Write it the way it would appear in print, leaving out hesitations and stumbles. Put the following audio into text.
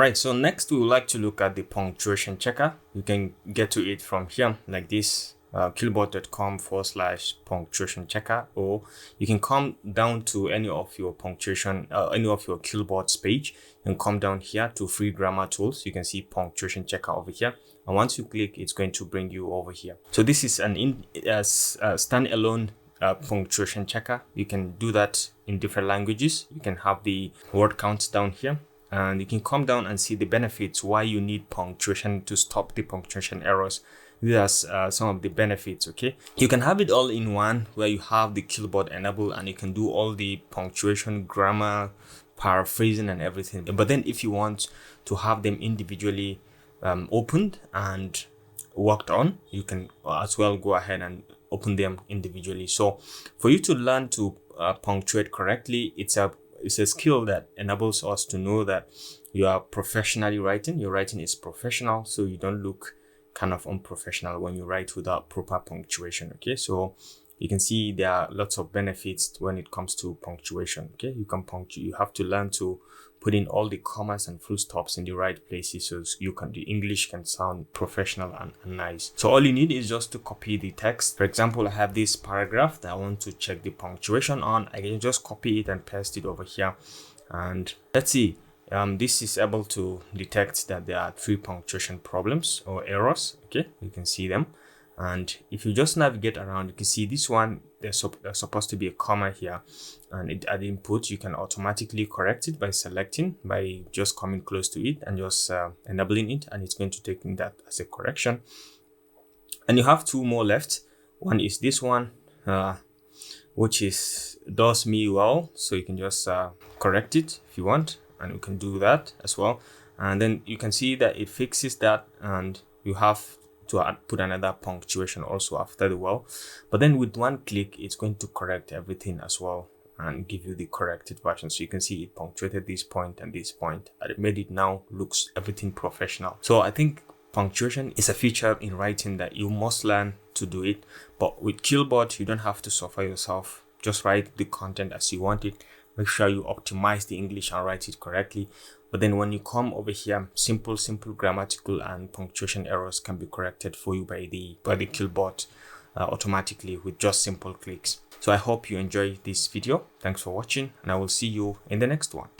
Right, so next we would like to look at the punctuation checker. You can get to it from here like this, quillbot.com/punctuation checker, or you can come down to any of your punctuation, any of your Quillbot's page, and come down here to free grammar tools. You can see punctuation checker over here, and once you click, it's going to bring you over here. So this is an standalone punctuation checker. You can do that in different languages. You can have the word counts down here, and you can come down and see the benefits why you need punctuation to stop the punctuation errors. These are some of the benefits. Okay, you can have it all in one, where you have the Quillbot enabled and you can do all the punctuation, grammar, paraphrasing and everything. But then if you want to have them individually opened and worked on, you can as well go ahead and open them individually. So for you to learn to punctuate correctly, it's a skill that enables us to know that you are professionally writing. Your writing is professional, so you don't look kind of unprofessional when you write without proper punctuation. Okay, so you can see there are lots of benefits when it comes to punctuation. Okay, you have to learn to put in all the commas and full stops in the right places, so the English can sound professional and nice. So all you need is just to copy the text. For example, I have this paragraph that I want to check the punctuation on. I can just copy it and paste it over here, and let's see. This is able to detect that there are 3 punctuation problems or errors. Okay, you can see them. And if you just navigate around, you can see this one, there's supposed to be a comma here, and at the input, you can automatically correct it by just coming close to it and just enabling it, and it's going to take that as a correction. And you have 2 more left. One is this one, which does me well, so you can just correct it if you want, and you can do that as well. And then you can see that it fixes that, and you have to put another punctuation also after the well, but then with one click it's going to correct everything as well and give you the corrected version. So you can see it punctuated this point and this point, and it made it now looks everything professional. So I think punctuation is a feature in writing that you must learn to do it, but with Quillbot you don't have to suffer yourself. Just write the content as you want it. Make sure you optimize the English and write it correctly. But then when you come over here, simple grammatical and punctuation errors can be corrected for you by the Quillbot automatically with just simple clicks. So I hope you enjoy this video. Thanks for watching, and I will see you in the next one.